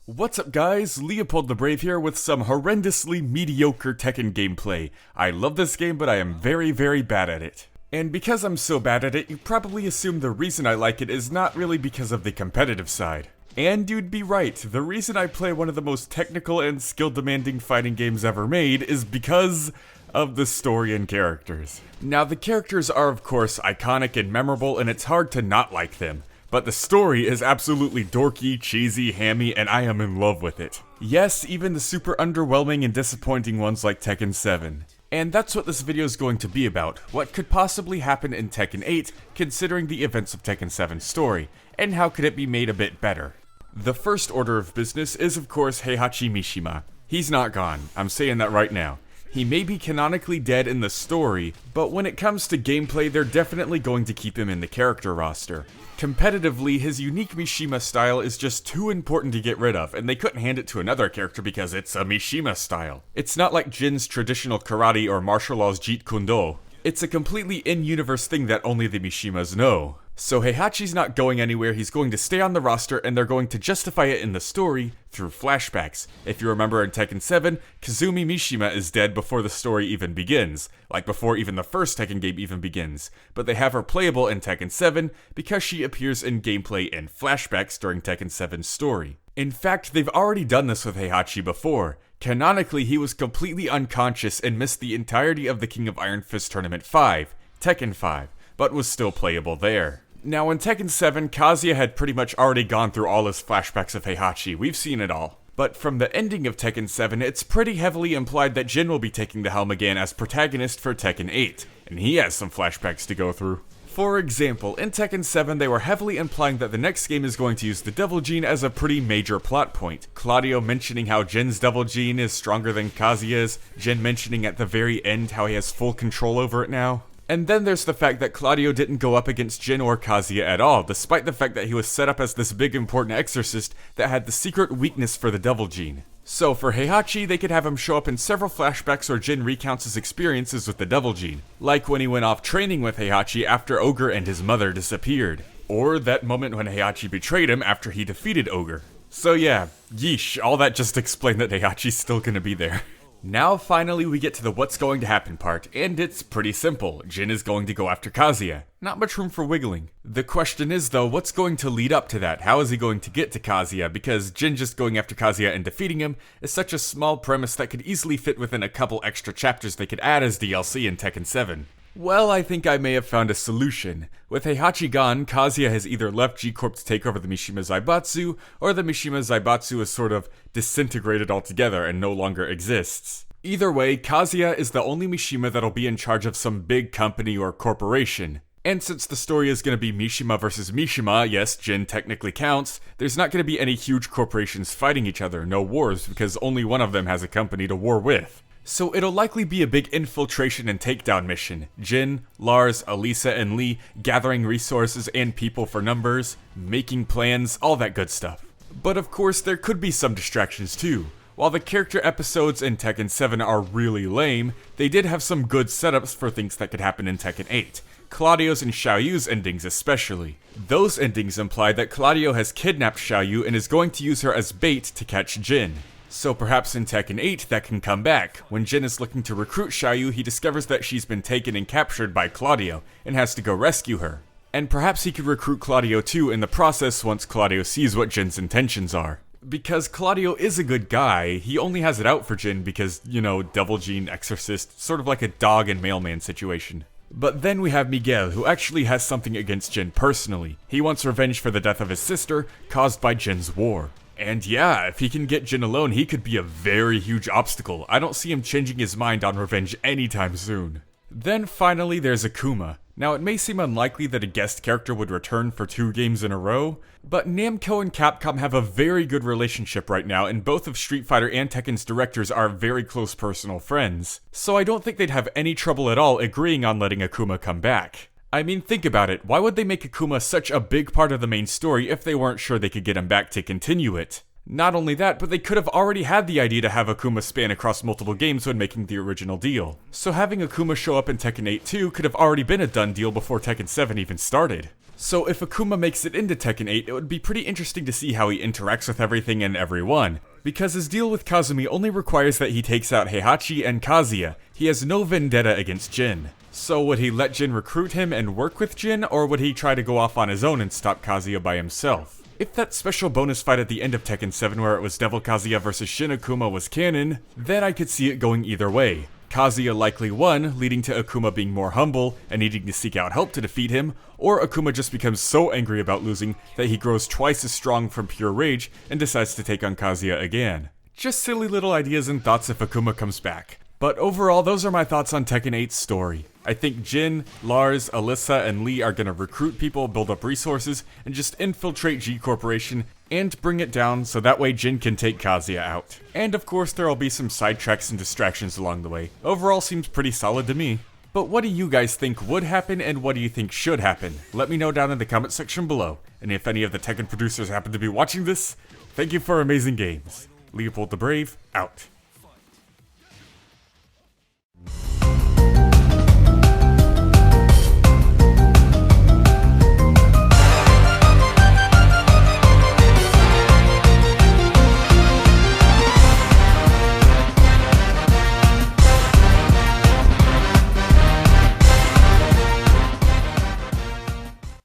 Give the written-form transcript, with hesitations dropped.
What's up guys, LeopoldTheBrave here with some horrendously mediocre Tekken gameplay. I love this game, but I am very bad at it. And because I'm so bad at it, you probably assume the reason I like it is not really because of the competitive side. And you'd be right, the reason I play one of the most technical and skill-demanding fighting games ever made is because of the story and characters. Now the characters are of course iconic and memorable, and it's hard to not like them. But the story is absolutely dorky, cheesy, hammy, and I am in love with it. Yes, even the super underwhelming and disappointing ones like Tekken 7. And that's what this video is going to be about. What could possibly happen in Tekken 8, considering the events of Tekken 7's story, and how could it be made a bit better. The first order of business is of course Heihachi Mishima. He's not gone, I'm saying that right now. He may be canonically dead in the story, but when it comes to gameplay, they're definitely going to keep him in the character roster. Competitively, his unique Mishima style is just too important to get rid of, and they couldn't hand it to another character because it's a Mishima style. It's not like Jin's traditional karate or martial laws Jeet Kune Do. It's a completely in-universe thing that only the Mishimas know. So Heihachi's not going anywhere, he's going to stay on the roster, and they're going to justify it in the story through flashbacks. If you remember in Tekken 7, Kazumi Mishima is dead before the story even begins, like before even the first Tekken game even begins, but they have her playable in Tekken 7 because she appears in gameplay in flashbacks during Tekken 7's story. In fact, they've already done this with Heihachi before. Canonically, he was completely unconscious and missed the entirety of the King of Iron Fist Tournament 5, Tekken 5, but was still playable there. Now in Tekken 7, Kazuya had pretty much already gone through all his flashbacks of Heihachi, we've seen it all. But from the ending of Tekken 7, it's pretty heavily implied that Jin will be taking the helm again as protagonist for Tekken 8, and he has some flashbacks to go through. For example, in Tekken 7 they were heavily implying that the next game is going to use the Devil Gene as a pretty major plot point. Claudio mentioning how Jin's Devil Gene is stronger than Kazuya's, Jin mentioning at the very end how he has full control over it now. And then there's the fact that Claudio didn't go up against Jin or Kazuya at all, despite the fact that he was set up as this big important exorcist that had the secret weakness for the Devil Gene. So for Heihachi, they could have him show up in several flashbacks where Jin recounts his experiences with the Devil Gene, like when he went off training with Heihachi after Ogre and his mother disappeared, or that moment when Heihachi betrayed him after he defeated Ogre. So yeah, yeesh, all that just explained that Heihachi's still gonna be there. Now finally we get to the what's going to happen part, and it's pretty simple. Jin is going to go after Kazuya. Not much room for wiggling. The question is though, what's going to lead up to that? How is he going to get to Kazuya? Because Jin just going after Kazuya and defeating him is such a small premise that could easily fit within a couple extra chapters they could add as DLC in Tekken 7. Well, I think I may have found a solution. With Heihachi gone, Kazuya has either left G-Corp to take over the Mishima Zaibatsu, or the Mishima Zaibatsu is sort of disintegrated altogether and no longer exists. Either way, Kazuya is the only Mishima that'll be in charge of some big company or corporation. And since the story is going to be Mishima versus Mishima, yes, Jin technically counts, there's not going to be any huge corporations fighting each other, no wars, because only one of them has a company to war with. So it'll likely be a big infiltration and takedown mission. Jin, Lars, Elisa, and Lee gathering resources and people for numbers, making plans, all that good stuff. But of course, there could be some distractions too. While the character episodes in Tekken 7 are really lame, they did have some good setups for things that could happen in Tekken 8. Claudio's and Xiaoyu's endings especially. Those endings imply that Claudio has kidnapped Xiaoyu and is going to use her as bait to catch Jin. So perhaps in Tekken 8 that can come back. When Jin is looking to recruit Xiaoyu, he discovers that she's been taken and captured by Claudio, and has to go rescue her. And perhaps he could recruit Claudio too in the process once Claudio sees what Jin's intentions are. Because Claudio is a good guy, he only has it out for Jin because, you know, Devil Gene, Exorcist, sort of like a dog and mailman situation. But then we have Miguel, who actually has something against Jin personally. He wants revenge for the death of his sister, caused by Jin's war. And yeah, if he can get Jin alone, he could be a very huge obstacle. I don't see him changing his mind on revenge anytime soon. Then finally there's Akuma. Now it may seem unlikely that a guest character would return for 2 games in a row, but Namco and Capcom have a very good relationship right now, and both of Street Fighter and Tekken's directors are very close personal friends. So I don't think they'd have any trouble at all agreeing on letting Akuma come back. I mean, think about it, why would they make Akuma such a big part of the main story if they weren't sure they could get him back to continue it? Not only that, but they could have already had the idea to have Akuma span across multiple games when making the original deal. So having Akuma show up in Tekken 8 too could have already been a done deal before Tekken 7 even started. So if Akuma makes it into Tekken 8, it would be pretty interesting to see how he interacts with everything and everyone, because his deal with Kazumi only requires that he takes out Heihachi and Kazuya. He has no vendetta against Jin. So would he let Jin recruit him and work with Jin, or would he try to go off on his own and stop Kazuya by himself? If that special bonus fight at the end of Tekken 7 where it was Devil Kazuya versus Shin Akuma was canon, then I could see it going either way. Kazuya likely won, leading to Akuma being more humble and needing to seek out help to defeat him, or Akuma just becomes so angry about losing that he grows twice as strong from pure rage and decides to take on Kazuya again. Just silly little ideas and thoughts if Akuma comes back. But overall, those are my thoughts on Tekken 8's story. I think Jin, Lars, Alyssa, and Lee are gonna recruit people, build up resources, and just infiltrate G Corporation and bring it down so that way Jin can take Kazuya out. And of course there'll be some sidetracks and distractions along the way. Overall seems pretty solid to me. But what do you guys think would happen and what do you think should happen? Let me know down in the comment section below. And if any of the Tekken producers happen to be watching this, thank you for amazing games. Leopold the Brave, out.